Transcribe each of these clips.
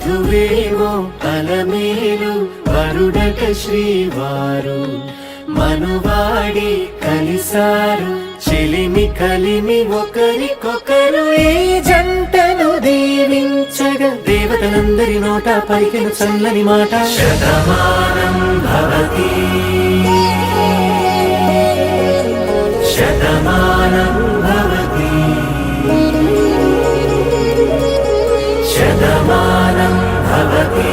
వధువేమో అలమేలు వరుడట శ్రీవారు మనువాడి కలిసారు చెలిమి కలిమి ఒకరికొకరు ఈ జంటను దీవించగా దేవతలందరి నోట పలికిన చల్లని మాట శతమానం భవతి శతమానం భవతి శతమానం భవతి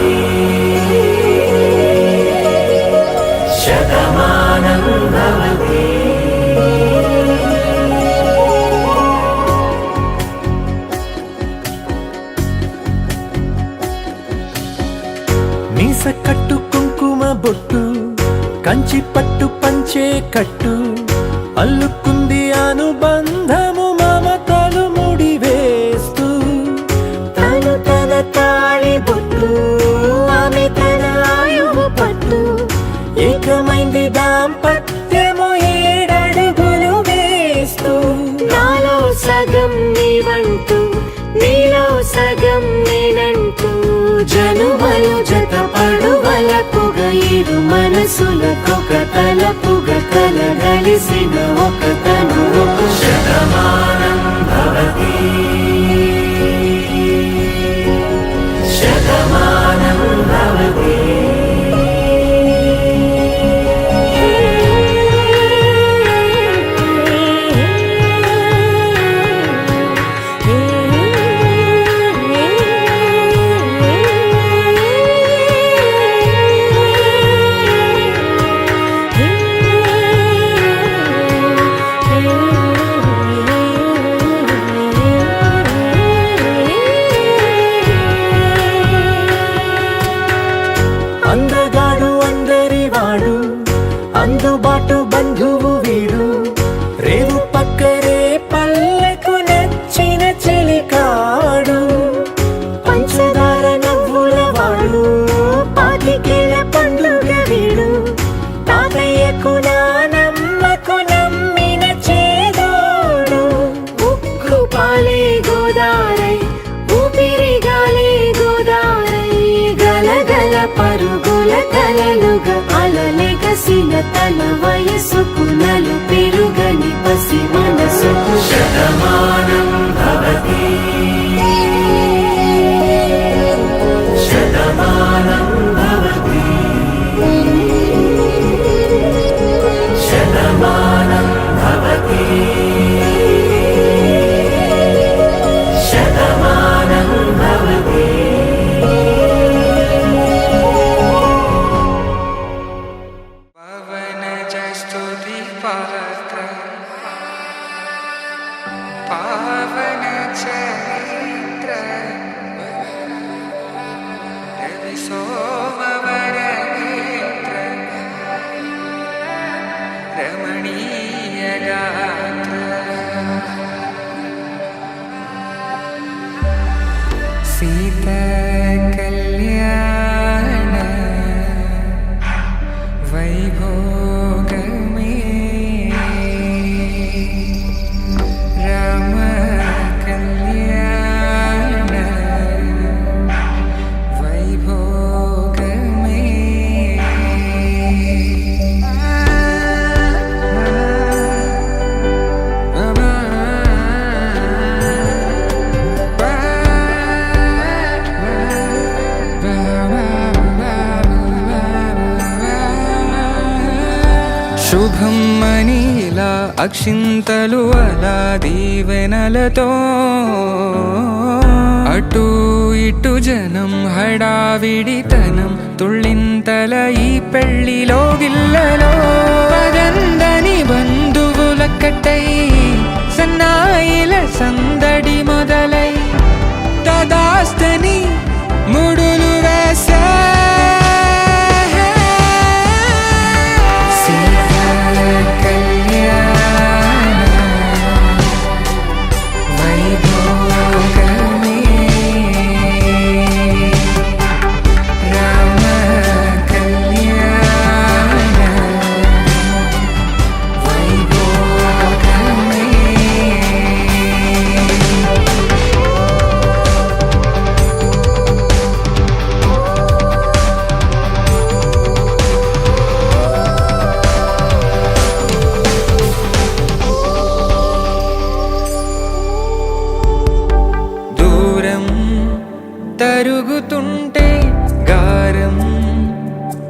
శతమానం భవతి. మీస కట్టు కుంకుమ బొట్టు కంచి పట్టు పంచే కట్టు అల్లుకుంది అనుబంధము మమతలు ముడివేస్తూ తను తన తాళి బొట్టు ఆమె తన ఆయువు పట్టు ఏకమైంది దాంపత్యము 7 అడుగులు వేస్తూ నాలో సగం నీవంటూ నీలో సగం నేనంటూ జనుమలు జత పడువలపుగ ఇరు మనసులకొక తలపుగ కలగలిసిన ఒక తను ఒక శతమానం భవతి శతమానం భవతి. అందగాడు అందరి వాడు అందుబాటు బంధువు వీడు రేవు పక్కరే పల్లెకు నచ్చిన చెలికాడు పంచదార నవ్వుల వాడు పాతికేల పండుగ వీడు తాతయ్యకు నానమ్మకు నమ్మిన చేదోడు ఉక్కు పాలే గోదారై ఊపిరిగాలే గోదారై గలగల పరుగుల కలలుగా అలలెగసిన తన వయసుకు నలు పెరుగని పసి మనసుకు శతమానం భవతి శతమానం భవతి శతమానం భవతి శతమానం భవతి. पावन चरित्र रवि सोमवर नेत्र रमणीय गात्र सीता कल्याण वैभोग में राम कल्याण वैभोग में శుభం మనీలా అక్షింతలు అలా దీవెనలతో అటు ఇటు జనం హడావిడితనం తుళ్ళింతల ఈ పెళ్లిలో గిల్లలో పదందని బంధువులక్కటై సన్నాయిల సందడి మొదలై తదాస్తని ముడులు వేసా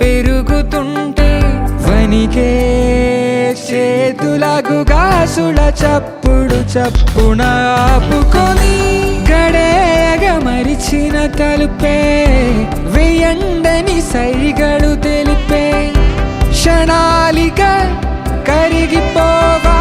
పెరుగుతుంటే వనికే చేతులకు గాసుల చప్పుడు చప్పున ఆపుకొని గడేయగ మరిచిన తలుపే వెయ్యండని సైగడు తెలిపే క్షణాలిక కరిగిపోవా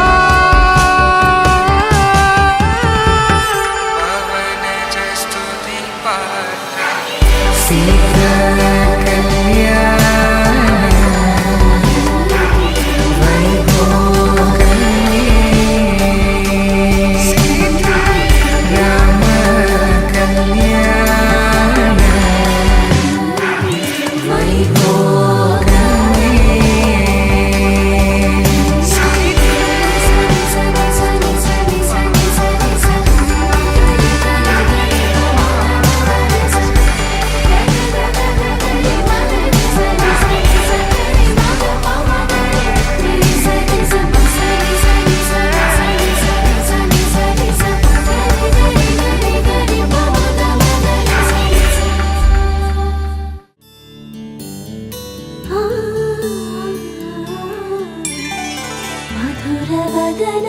మధురవదన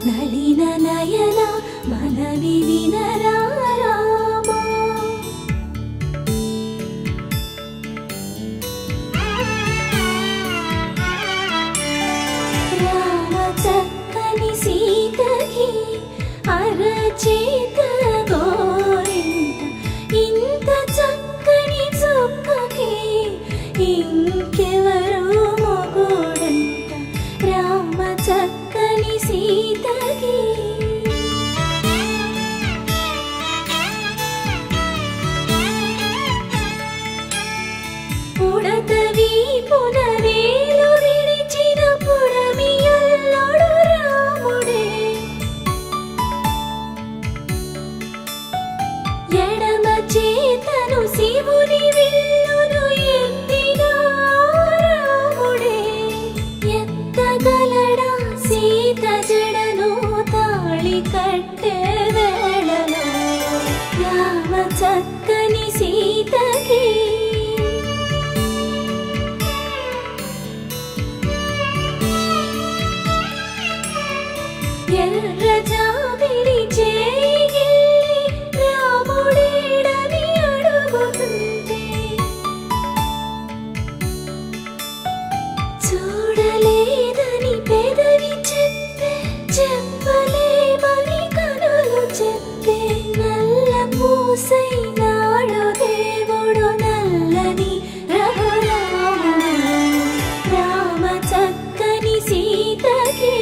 నళిన నయన మనవి వినరా రామా రామ చక్కని సీతకి అరచేత గోరింట ఇంత చక్కని చుక్కకి ఇంకెవరు మొగుడంట రామ చక్కని సీతకి పుడతవి పునరేలు విడిచిన పుడమియల్లుడు రాముడే ఎడమ చేతను శివుని విల్లును ఎత్తిన రాముడే ఎత్తగలడా సీత జడను తాళి కట్టే వేళలో రామ చక్కని సీతకి ఎర్ర జాబిలి చేయి రాముడేడని అడుగుతుంటే చూడలేదని పెదవి చెప్పే చెప్పలేమని కనులు చెప్పే నల్ల పూసైనాడు దేవుడు నల్లని రఘురాముడు రామ చక్కని సీతకి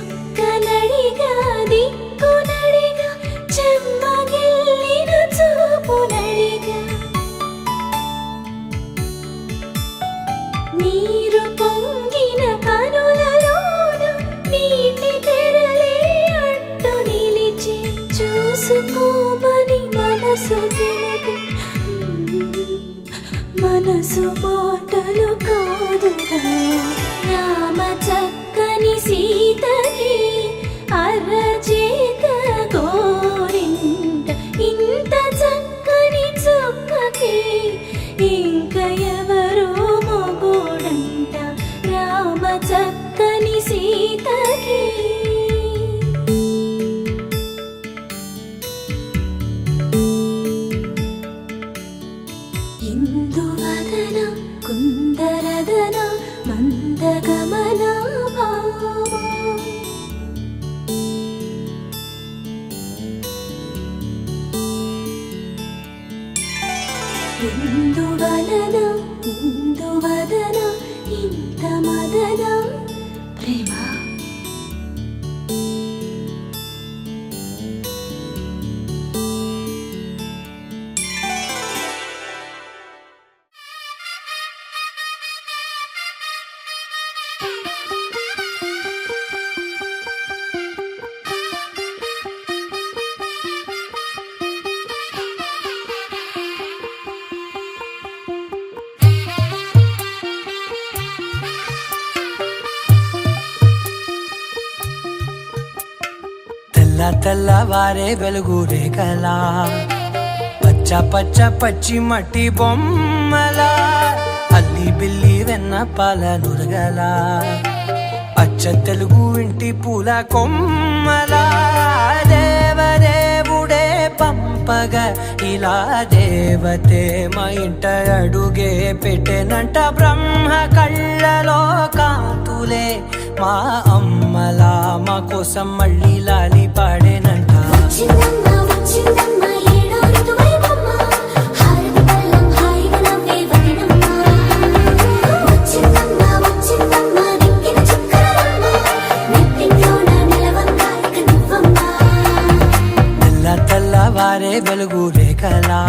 చుక్కనడిగా దిక్కునడిగా చెమ్మగిల్లిన చూపునడిగా నీరు పొంగిన కనులలోన నీటి తెరలే అడ్డు నిలిచి చూసుకోమని మనసు తెలిపి మనసు మాటలు కాదుగా రామ చక్కని సీతకి అరచేత గోరింట ఇంత చక్కని చుక్కకి ఇంక ఎవరు మొగుడంట రామ చక్కని సీతకి ఇందువదన కుందరదన మందగమన భామా ఇందువలన ఇందువదన ఇంత మదన ప్రేమ తెల్లవారే వెలుగు రేఖలా పచ్చ పచ్చ పచ్చి మట్టి బొమ్మలా అల్లి బిల్లి వెన్న పాల నురగలా అచ్చ తెలుగు ఇంటి పూల కొమ్మలా దేవదేవుడే పంపగా ఇలా దేవతే మా ఇంట అడుగే పెట్టెనంట బ్రహ్మ కళ్ళలో కాంతులే మా అమ్మలా మా కోసం మళ్ళీ లాలి పాడేనంట వచ్చిందమ్మ వచ్చిందమ్మ ఏడో ఋతువైవమ్మ హారతి పళ్ళం హాయిగా నవ్వే వదినమ్మ వచ్చిందమ్మ వచ్చిందమ్మ దిక్కిన చుక్కలమ్మ నెట్టింట్లోన నిలవంగా ఇక నువ్వమ్మ తెల్లవారే వెలుగు రేఖలా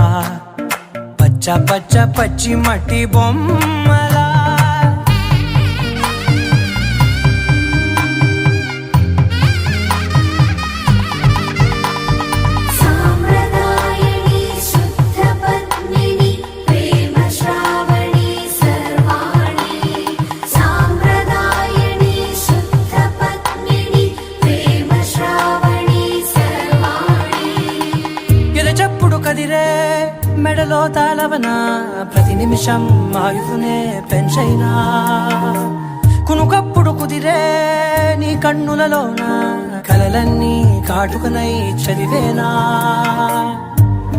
పచ్చ పచ్చ పచ్చి మట్టి బొమ్మలా సాంప్రదాయని శుద్ధ పద్మిని ప్రేమ శ్రావణి సర్వాణి సాంప్రదాయని శుద్ధ పద్మిని ప్రేమ శ్రావణి సర్వాణి ఎరచప్పుడు కదిరే మెడలో తాళవన ప్రతి నిమిషం ఆయువునే పెంచైనా కునుకప్పుడు కుదిరే నీ కన్నులలోన కలలన్నీ కాటుకనై చదివేనా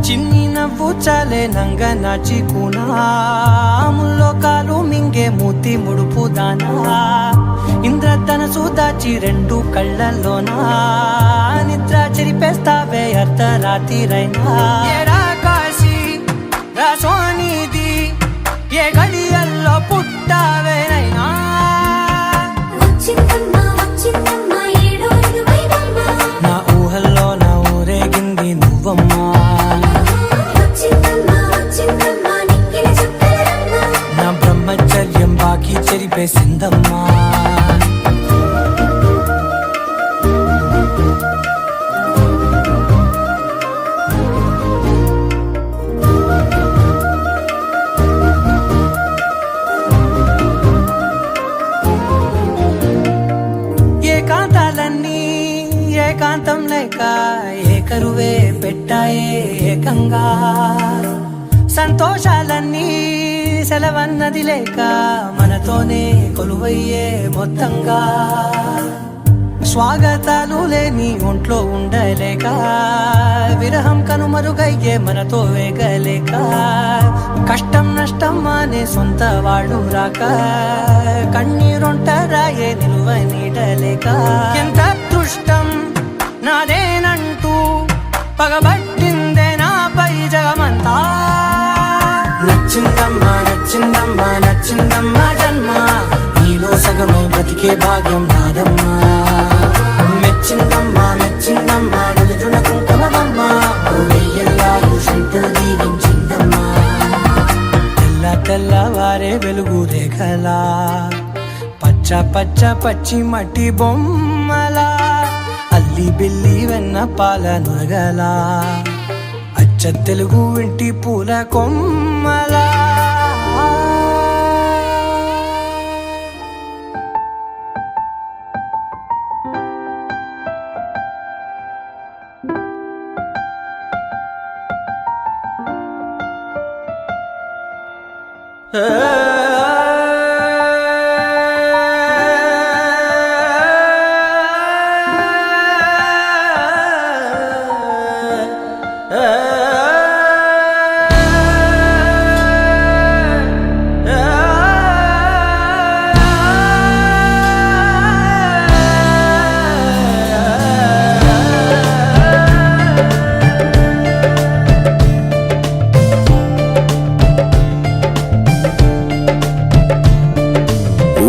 చిన్ని నవ్వు చాలే నంగ నాచి కూనాముల్లో కాలు మింగే మూతి ముడుపు దానా ఇంద్రధనసు దాచి రెండు కళ్ళల్లోనా నిద్ర చెరిపేస్తావే అర్ధరాత్రిరైనా ఏడా కాశీ రాసోనిది ఏ గడియల్లో పుట్టావేనైనా వచ్చిందమ్మ వచ్చిందమ్మ ఏడో ఋతువైవమ్మ నా ఊహల్లో నా ఊరేగింది నువ్వమ్మా వచ్చిందమ్మ వచ్చిందమ్మ నిక్కిన చుక్కలమ్మ నా బ్రహ్మచర్యం బాకీ చెరిపేసిందమ్మా ఏకాంతాలన్నీ ఏకాంతం లేక ఏకరువే పెట్టాయే ఏకంగా సంతోషాలన్నీ సెలవన్నది లేక మనతోనే కొలువయ్యే మొత్తంగా స్వాగతాలు లేని ఒంట్లో ఉండలేక విరహం కనుమరుగయ్యే మనతో వేగలేక కష్టం నష్టం అనే సొంత వాళ్ళు రాక కన్నీరొంటరాయే నిలువ నీడలేక ఎంత అదృష్టం నాదేనంటూ పగబట్టిందే నాపై జగమంతా నచ్చిందమ్మా నచ్చిందమ్మా నచ్చిందమ్మా జన్మ నీలో సగమై బ్రతికే భాగ్యం నాదమ్మా మెచ్చిందమ్మా మెచ్చిందమ్మా నుదుటిన కుంకుమమ్మా వెయ్యల్లాలు శంకరు దీవించిందమ్మా తెల్లవారే వెలుగు రేఖలా పచ్చ పచ్చ పచ్చి మట్టి బొమ్మలా అల్లి బిల్లి వెన్న పాల నురగలా అచ్చ తెలుగు ఇంటి పూల కొమ్మలా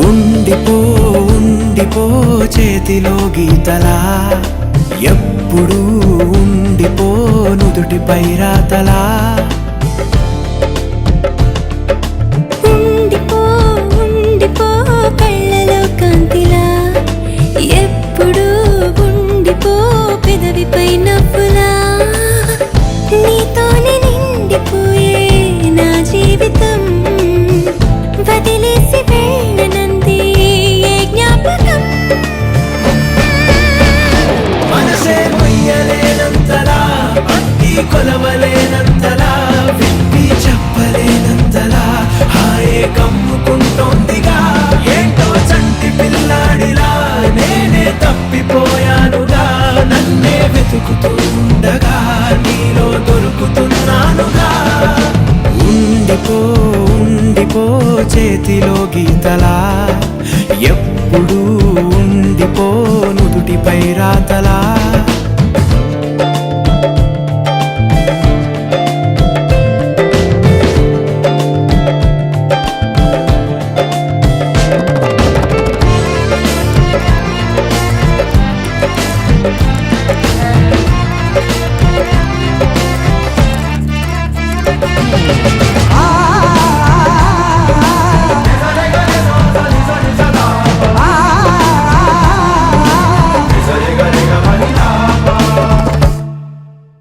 ఉండిపో ఉండిపో చేతిలో గీతలా ఎప్పుడు ఉండిపో నుదుటిపై రాతలా ఉండిపో ఉండిపో కళ్ళలో కాంతిలా ఎప్పుడు ఉండిపో పెదవిపై నవ్వులా నీతోనే నిండిపోయే నా జీవితం వదిలేసి వెళ్ళనంది ఏ జ్ఞాపకం మనసే ఎప్పుడు ఉండిపో నుదుటిపై రాతలా.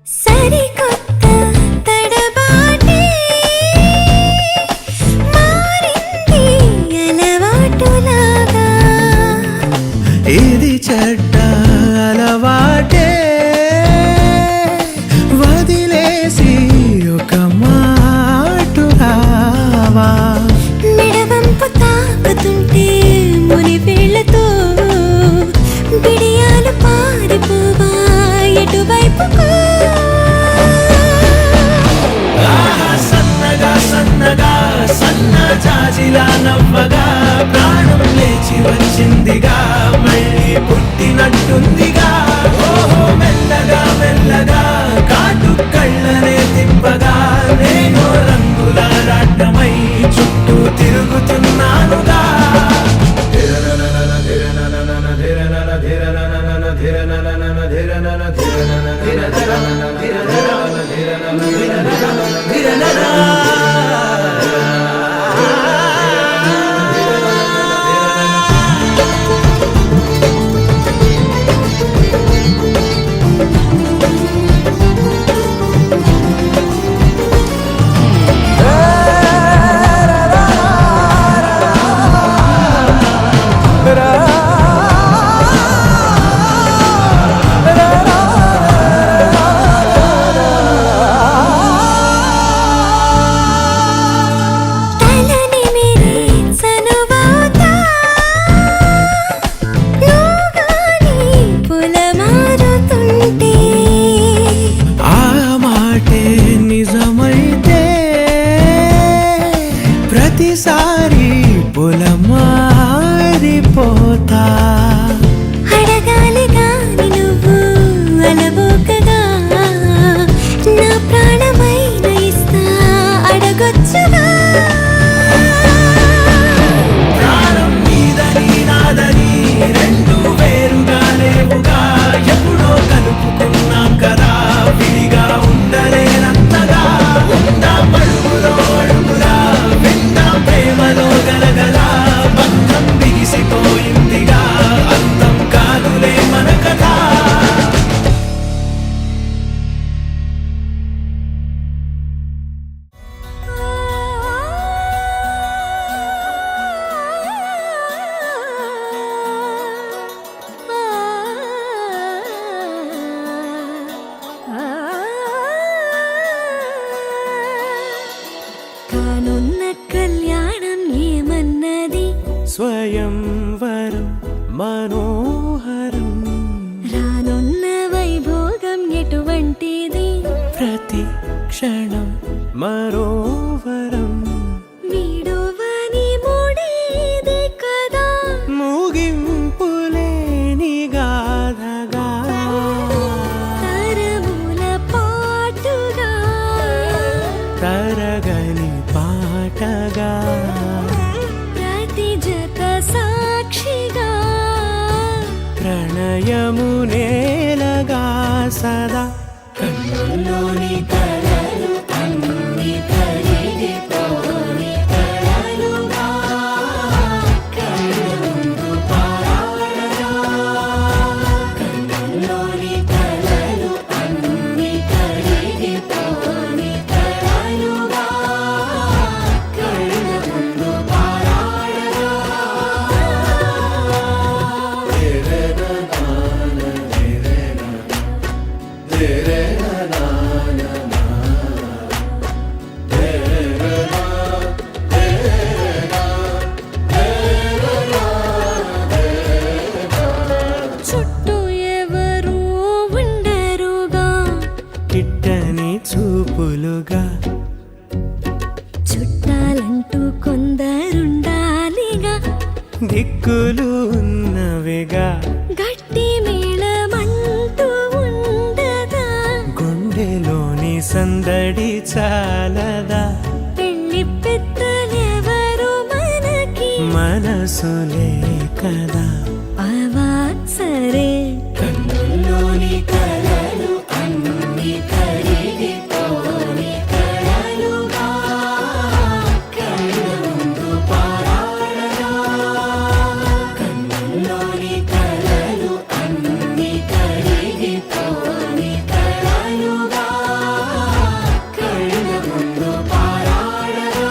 సరికొత్త తడబాటే మారింది అలవాటులాగా. ఇది చెడ్డ అలవాటే వదిలేసి ఒక మాటు రావా. మెడవంపు తాకుతుంటే ముని వేళ్లతో బిడియాలు పారిపోవా ఎటువైపుకో. సన్నగా సన్నగా సన్న జాజిలా నవ్వగా ప్రాణం లేచి వచ్చిందిగా మళ్ళీ పుట్టినట్టుందిగా. ఓహో మెల్లగా మెల్లగా కాటు కళ్ళనే తిప్పగా నేను రంగుల రాట్నమై చుట్టూ తిరుగుతున్నానుగా. తలని మీరే చనువవుతా నువ్వుగాని పొలమారుతుంటే. ఆ మాటే నిజమైతే ప్రతిసారి పొలమారిపోతా. అడగాలి గాని నువ్వు అలవోకగా నా ప్రాణమైన ఇస్తా అడగొచ్చుగా. ప్రాణం నీదని నాదని రెండు వేరుగా లేవుగా. ఎప్పుడో కలుపుకున్నాం కదా విడిగా ఉండలేనంతగా. ఉందాం అడుగులో అడుగులా విందాం ప్రేమలో గలగల. బంధం బిగిసిపోయిందిగా అంతం కాదులే మన కథ. కానున్న కళ్యాణం ఏమన్నది స్వయంవరం మనోహరం రానున్న వైభోగం ఎటువంటిది ప్రతి క్షణం మరోవరం వీడువని మూడేది కదా ముగింపులేని గాథగా తరముల పాటుగా తరగని పాటగా ప్రతి జత సాక్షిగా ప్రణయము నేలగా సదా కన్నుల్లోని కలలు అన్ని కరిగిపోని కలలుగా కళ్ళముందు పారాడగా. కన్నుల్లోని కలలు అన్ని కరిగిపోని కలలుగా కళ్ళముందు పారాడగా. రే రే నా నెమ్మదిగా గట్టి మేళమంటూ ఉండదా గుండెలోని సందడి చాలదా పెళ్లి పెద్దలెవరు మనకి మనసులే కదా అవా సరే కన్నుల్లోని కలలు అన్ని కరిగిపోని కలలుగా కళ్ళ ముందు పారాడగా కన్నుల్లోని కలలు అన్ని కరిగిపోని కలలుగా కళ్ళ ముందు పారాడగా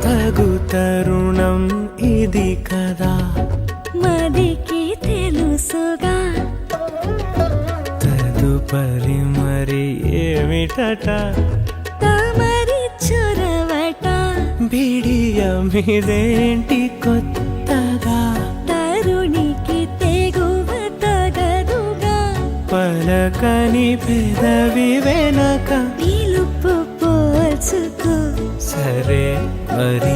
తగు తరుణం ఇది కదా మదికి తెలుసుగా తదుపరి మరి ఏమిటట తమరి చొరవట బిడియమిదేంటి కొత్తగా తరుణికి తెగువ తగదుగా పలకని పెదవి వెనక పిలుపు పోల్చుకో సరే మరి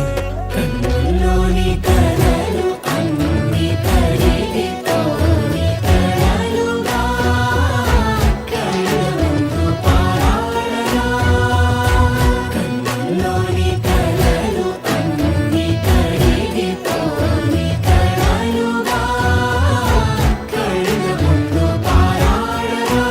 కన్నుల్లోని కలలు అన్ని కరిగిపోని కలలుగా కళ్ళ ముందు పారాడగా కన్నుల్లోని కలలు అన్ని కరిగిపోని కలలుగా కళ్ళ ముందు పారాడగా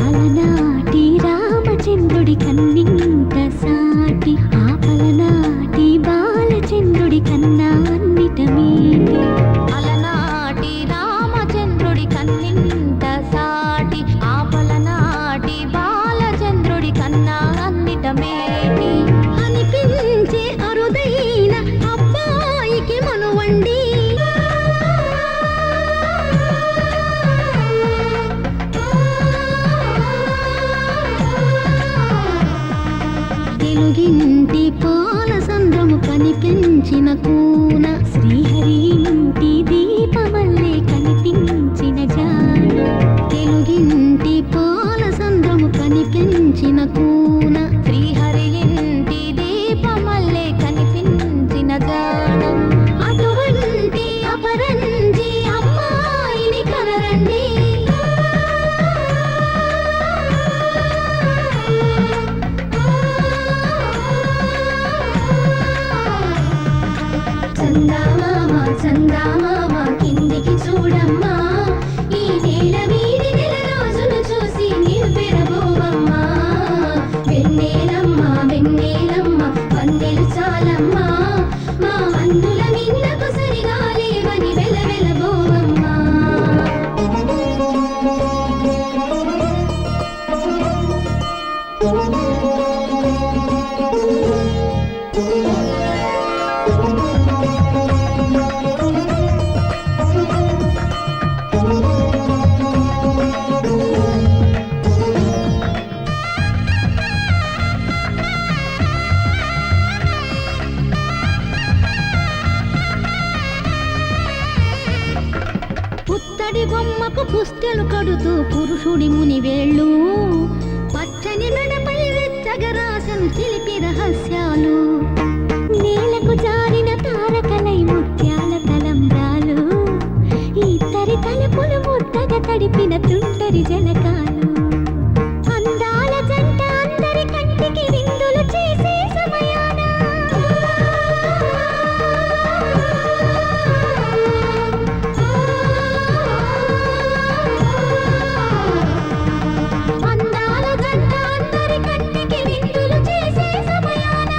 అలనాటి రామచంద్రుడి కన్నింత సాటి ఆపలనాటి బాలచంద్రుడి కన్నా అన్నిట మీటి అలనాటి రామచంద్రుడి కన్నింత సాటి ఆపలనాటి బాలచంద్రుడి కన్నా అన్నిట మేటి అనిపించే అరుదైన అబ్బాయికి మనువండి తెలుగింటి పాల సంద్రము కనిపించిన కూన శ్రీహరి ఇంటి దీపమల్లే కనిపించిన జాన తెలుగింటి పాల సంద్రము కనిపించిన కూన శ్రీహరి ఇంటి దీపమల్లే కనిపించిన జాన అటువంటి అపరంజి అమ్మాయిని కనరండి చందామామ చందామామ కిందికి చూడమ్మా ఈ నేల వీడి నెల రోజులు చూసి నీవు పెరబోవమ్మా వెన్నెలమ్మ వెన్నెలమ్మ వన్నెలు చాలమ్మా మా అన్నుల మిన్నకు సరిగా లేవని వెలవెలబోవమ్మా పుత్తడి బొమ్మకు పుస్తెలు కడుతూ పురుషుడి ముని వేళ్ళు పచ్చని మెడపై వెచ్చగరాసను చిలిపి రహస్యాలు నేలకు జారిన తారకలై ముత్యాల తలంబ్రాలు ఇద్దరి తలుపులు ముద్దగా తడిపిన తుంటరి జలకాలు అందాల జంట అందరి కంటికి విందులు చేసే సమయాన అందాల జంట అందరి కంటికి విందులు చేసే సమయాన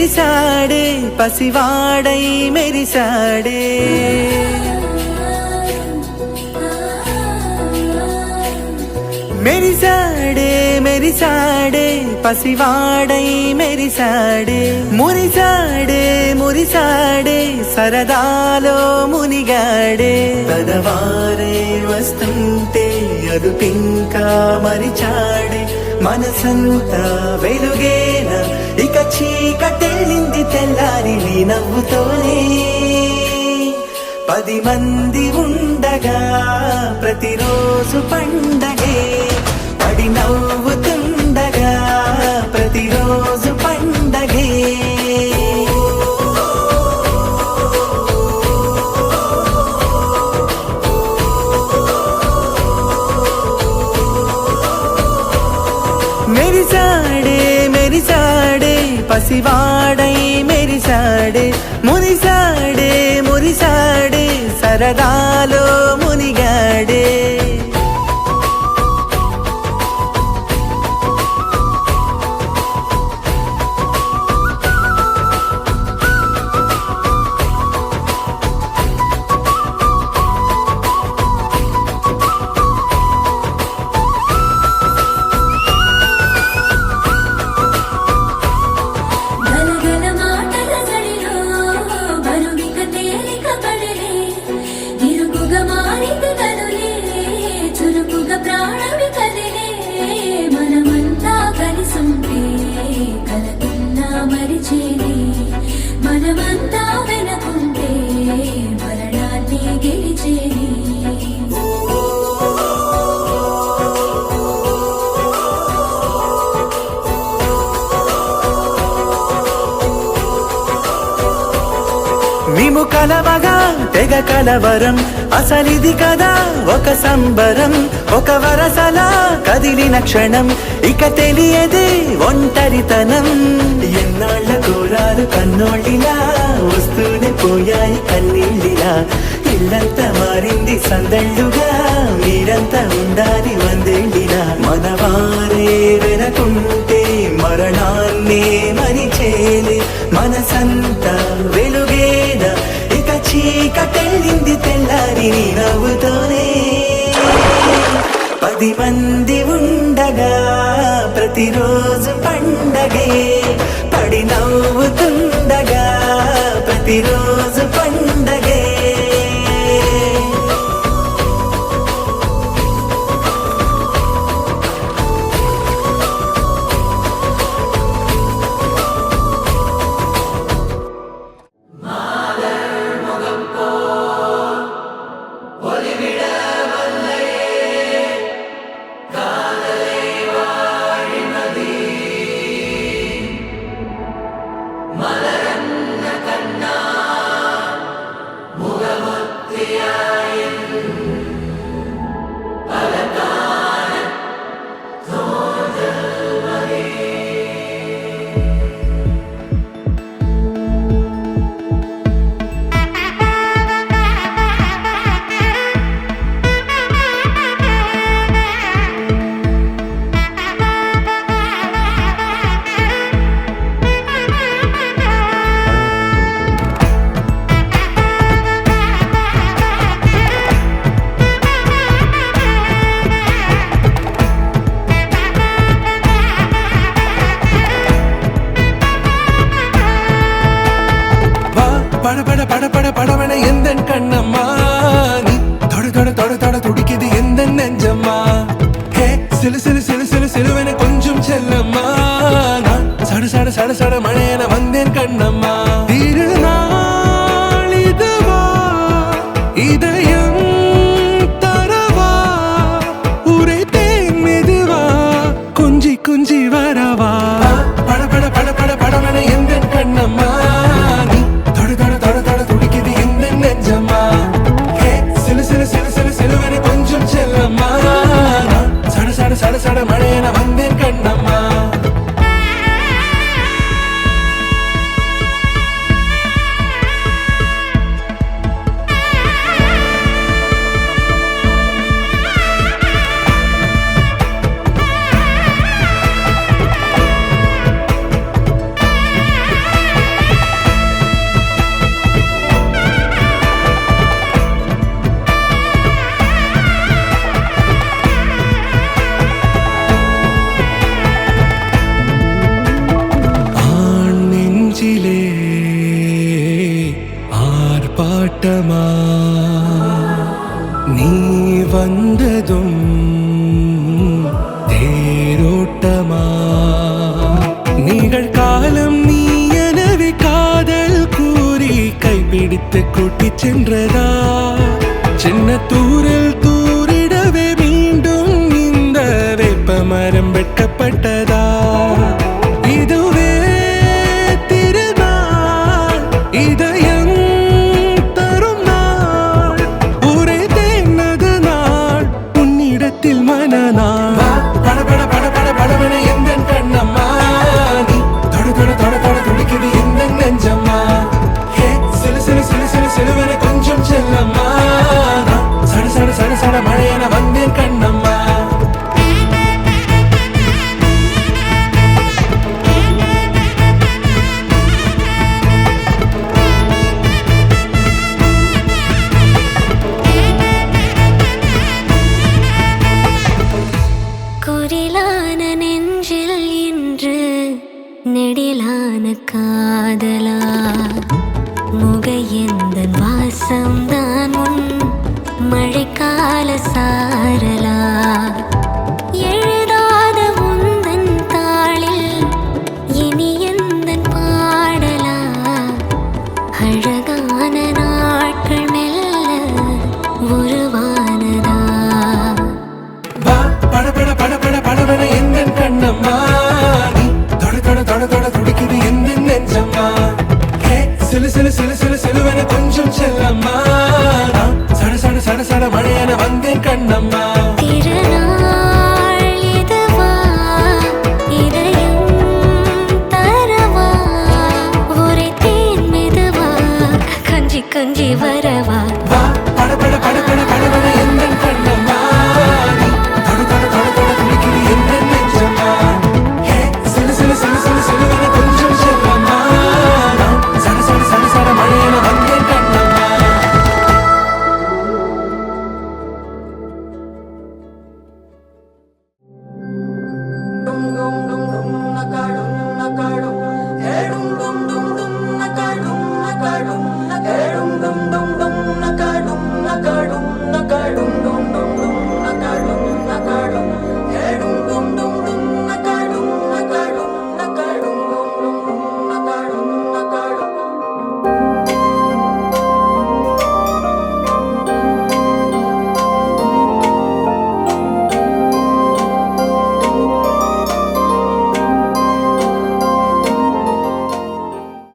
మెరిసాడే పసివాడై మెరిసాడే మెరిసాడే మెరిసాడే పసివాడై మెరిసాడే మురిసాడే మురిసాడే సరదాలో మునిగాడే పదవారే వస్తుంటే అదుపింకా మరిచాడే మనసంతా వెలుగేన ఇక చీకటెళ్ళింది తెల్లారి నీ నవ్వుతోనే 10 మంది ఉండగా ప్రతిరోజు పండగే పడి నవ్వుతుండగా ప్రతిరోజు పండగే మెరిసాడే మెరిసాడే పసివాడై మెరిసాడే మురిసాడే మురిసాడే సరదాలో మునిగాడే గలగల మాటల జడిలో బరువిక తేలిక పడలే ఇరుకుగా మారింది కనులే చురుకుగా ప్రాణమి కదిలే మనమంతా కలిసుంటే కలకున్నా మరిచేది మనమంతా వెనకుంటే మరణాన్ని గెలిచేది మేము కలవగా తెగ కలవరం అసలిది కదా ఒక సంబరం ఒక వరసలా కదిలిన క్షణం ఇక తెలియదే ఒంటరితనం ఎన్నాళ్ళ కోరాలు కన్నోళ్ళిలా వస్తూనే పోయాయి కన్నీళ్ళిలా ఇల్లంతా మారింది సందళ్ళుగా మీరంతా ఉండాలి వందేళ్ళిలా మనవారే వెనకుంటే మరణాన్నే మరిచేలే మనసంతా వెలుగేన ఇక చీకటెళ్ళింది తెల్లారి నీ నవ్వుతోనే 10 మంది ఉండగా ప్రతిరోజు పండగే పడి నవ్వుతుండగా ప్రతిరోజు పండగే படபட எந்தன் கண்ணம்மா நீ தொட தொட தொட தொட துடிக்குது எந்தன் நெஞ்சம்மா ஹே சிலு சிலு சிலு சிலு சிலுவென கொஞ்சம் செல்லம்மா நான் சட சட சட சட மழையென வந்தேன் கண்ணம்மா திருநாள் இதுவா இதயம் தரவா உரைத்தேன் மெதுவா கொஞ்சி கொஞ்சி வரவா படபட படபட படவென எந்தன் கண்ணம்மா நீ தொட தொட தொட தொட துடிக்குது எந்தன் நெஞ்சம்மா ஹே சிலு சிலு சிலு சிலு சிலுவென கொஞ்சம் செல்லம்மா நான் சட சட சட சட மழையென வந்தேன் கண்ணம்மா தேரோட்டமா நீ வந்ததும் தேரோட்டமா நிகழ்காலம் நீ எனவே காதல் கூறி கைப்பிடித்து கூட்டிச் சென்றதா சின்ன தூரல் தூரிடவே மீண்டும் இந்த வேப்ப மரம் வெட்கப்பட்டதா இதுவே திருநாள் இதயம் தரும் நாள் ஒரே தேனது நாள் உன்னிடத்தில் மனநாள் பட பட பட பட படவன எந்த கண்ணம்மா நீ தொட தொட தொட தொட துடிக்குது எந்த நெஞ்சம்மா ஹே சிலு சிலு சிலு சிலு சிலுவன கொஞ்சம் செல்லம்மா சட சட சட சட மழையென வந்தேன் கண்ணம்மா குரிலான நெஞ்சில் இன்று நெடிலான காதலா முக எந்த வாசம்தான் உன் மழைக்கால சாரலா எழுதாத உந்தன் தாளில் இனி எந்தன் பாடலா அழகான நாட்கள் மெல்ல உருவானதா பட பட பட பட படவன எந்த கண்ணம்மா நீ தொட தொட தொட தொட துடிக்குது எந்த நெஞ்சம்மா ஹே சிலு சிலு சிலு சிலு சிலுவன கொஞ்சம் செல்லம்மா